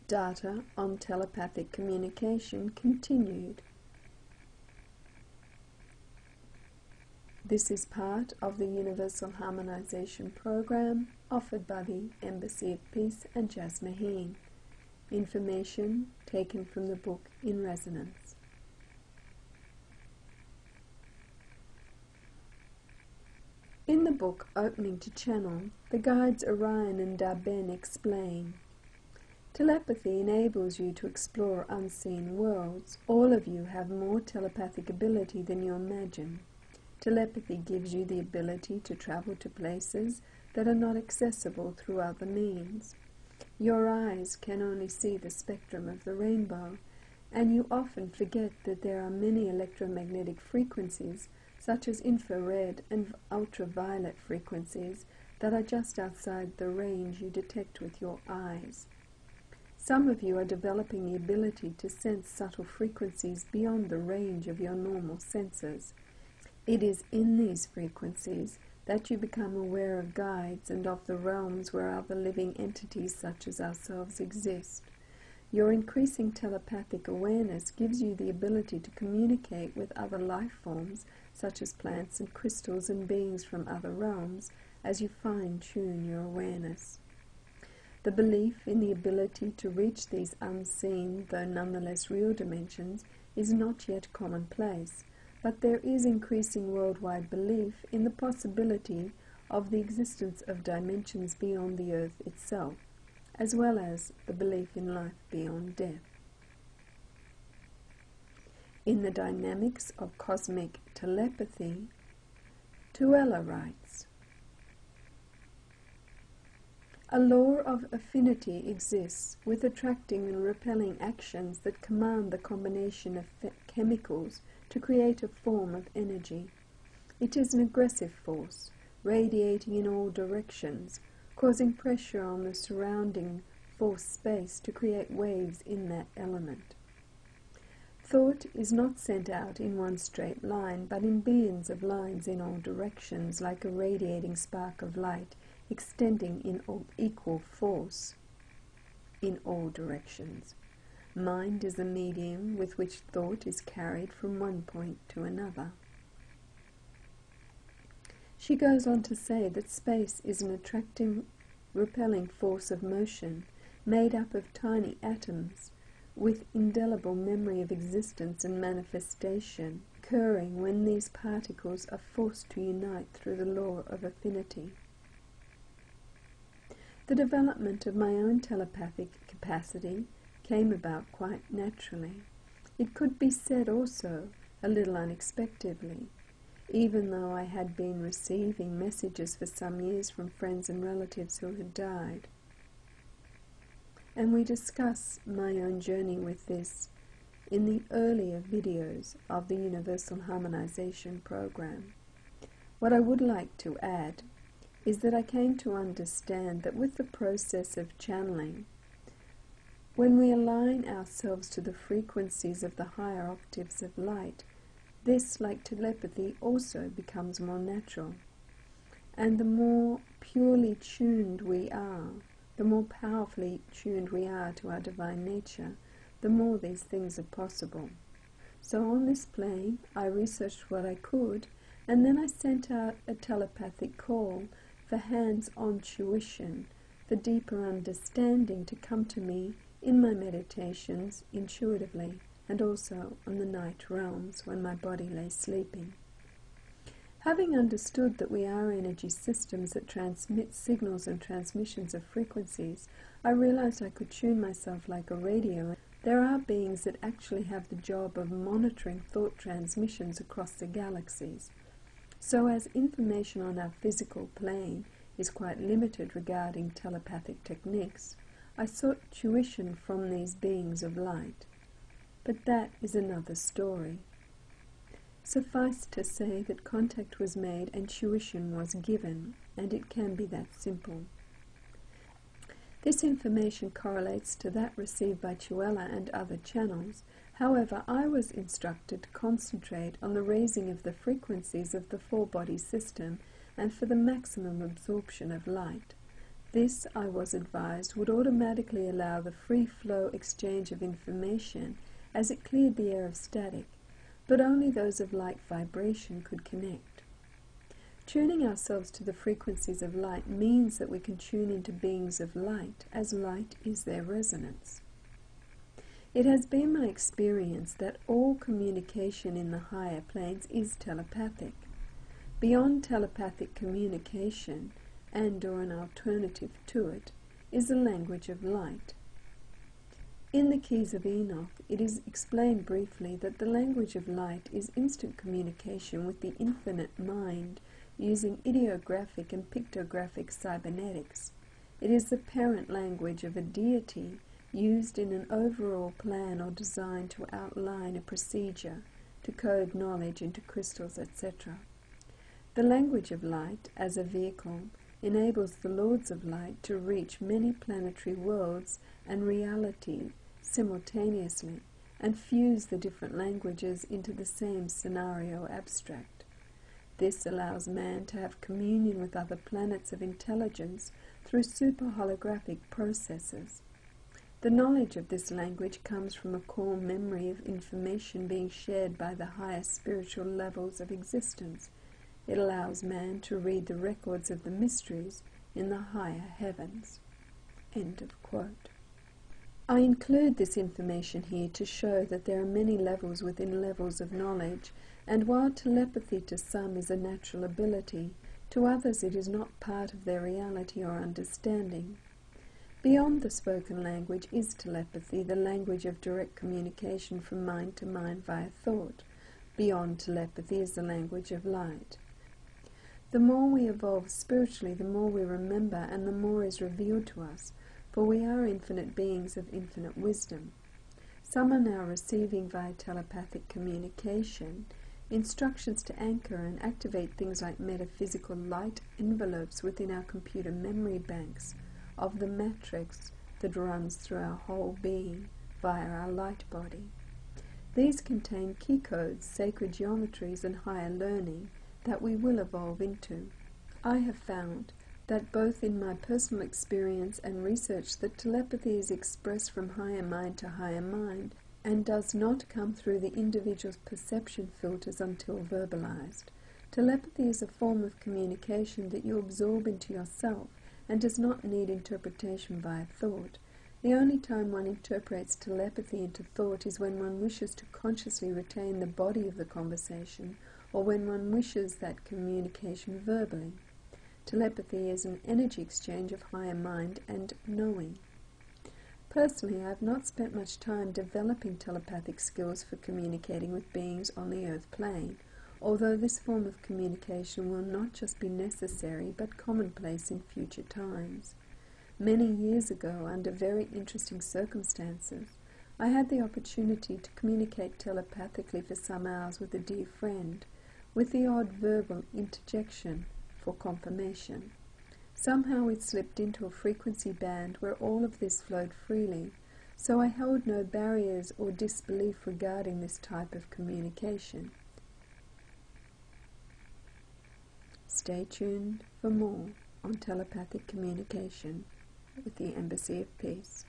Data on telepathic communication continued. This is part of the Universal Harmonization Program offered by the Embassy of Peace and Jasmuheen. Information taken from the book In Resonance. In the book Opening to Channel, the guides Orion and Darben explain, telepathy enables you to explore unseen worlds. All of you have more telepathic ability than you imagine. Telepathy gives you the ability to travel to places that are not accessible through other means. Your eyes can only see the spectrum of the rainbow, and you often forget that there are many electromagnetic frequencies, such as infrared and ultraviolet frequencies, that are just outside the range you detect with your eyes. Some of you are developing the ability to sense subtle frequencies beyond the range of your normal senses. It is in these frequencies that you become aware of guides and of the realms where other living entities such as ourselves exist. Your increasing telepathic awareness gives you the ability to communicate with other life forms such as plants and crystals and beings from other realms as you fine-tune your awareness. The belief in the ability to reach these unseen, though nonetheless real dimensions is not yet commonplace, but there is increasing worldwide belief in the possibility of the existence of dimensions beyond the earth itself, as well as the belief in life beyond death. In the Dynamics of Cosmic Telepathy, Tuella writes, a law of affinity exists with attracting and repelling actions that command the combination of chemicals to create a form of energy. It is an aggressive force, radiating in all directions, causing pressure on the surrounding force space to create waves in that element. Thought is not sent out in one straight line, but in billions of lines in all directions, like a radiating spark of light extending in equal force in all directions. Mind is the medium with which thought is carried from one point to another. She goes on to say that space is an attracting, repelling force of motion made up of tiny atoms with indelible memory of existence and manifestation, occurring when these particles are forced to unite through the law of affinity. The development of my own telepathic capacity came about quite naturally. It could be said also a little unexpectedly, even though I had been receiving messages for some years from friends and relatives who had died. And we discuss my own journey with this in the earlier videos of the Universal Harmonization Program. What I would like to add is that I came to understand that with the process of channeling, when we align ourselves to the frequencies of the higher octaves of light, this, like telepathy, also becomes more natural. And the more purely tuned we are, the more powerfully tuned we are to our divine nature, the more these things are possible. So on this plane, I researched what I could, and then I sent out a telepathic call for hands-on tuition, for deeper understanding to come to me in my meditations intuitively, and also on the night realms when my body lay sleeping. Having understood that we are energy systems that transmit signals and transmissions of frequencies, I realized I could tune myself like a radio. There are beings that actually have the job of monitoring thought transmissions across the galaxies. So as information on our physical plane is quite limited regarding telepathic techniques, I sought tuition from these beings of light. But that is another story. Suffice to say that contact was made and tuition was given, and it can be that simple. This information correlates to that received by Tuella and other channels. However, I was instructed to concentrate on the raising of the frequencies of the four-body system and for the maximum absorption of light. This, I was advised, would automatically allow the free flow exchange of information as it cleared the air of static, but only those of like vibration could connect. Tuning ourselves to the frequencies of light means that we can tune into beings of light, as light is their resonance. It has been my experience that all communication in the higher planes is telepathic. Beyond telepathic communication, and or an alternative to it, is the language of light. In the Keys of Enoch, it is explained briefly that the language of light is instant communication with the infinite mind using ideographic and pictographic cybernetics. It is the parent language of a deity used in an overall plan or design to outline a procedure, to code knowledge into crystals, etc. The language of light, as a vehicle, enables the Lords of Light to reach many planetary worlds and reality simultaneously and fuse the different languages into the same scenario abstract. This allows man to have communion with other planets of intelligence through super-holographic processes. The knowledge of this language comes from a core memory of information being shared by the higher spiritual levels of existence. It allows man to read the records of the mysteries in the higher heavens. End of quote. I include this information here to show that there are many levels within levels of knowledge, and while telepathy to some is a natural ability, to others it is not part of their reality or understanding. Beyond the spoken language is telepathy, the language of direct communication from mind to mind via thought. Beyond telepathy is the language of light. The more we evolve spiritually, the more we remember and the more is revealed to us, for we are infinite beings of infinite wisdom. Some are now receiving via telepathic communication instructions to anchor and activate things like metaphysical light envelopes within our computer memory banks of the matrix that runs through our whole being via our light body. These contain key codes, sacred geometries, and higher learning that we will evolve into. I have found that both in my personal experience and research that telepathy is expressed from higher mind to higher mind and does not come through the individual's perception filters until verbalized. Telepathy is a form of communication that you absorb into yourself and does not need interpretation via thought. The only time one interprets telepathy into thought is when one wishes to consciously retain the body of the conversation or when one wishes that communication verbally. Telepathy is an energy exchange of higher mind and knowing. Personally, I have not spent much time developing telepathic skills for communicating with beings on the earth plane, although this form of communication will not just be necessary but commonplace in future times. Many years ago, under very interesting circumstances, I had the opportunity to communicate telepathically for some hours with a dear friend, with the odd verbal interjection for confirmation. Somehow it slipped into a frequency band where all of this flowed freely, so I held no barriers or disbelief regarding this type of communication. Stay tuned for more on telepathic communication with the Embassy of Peace.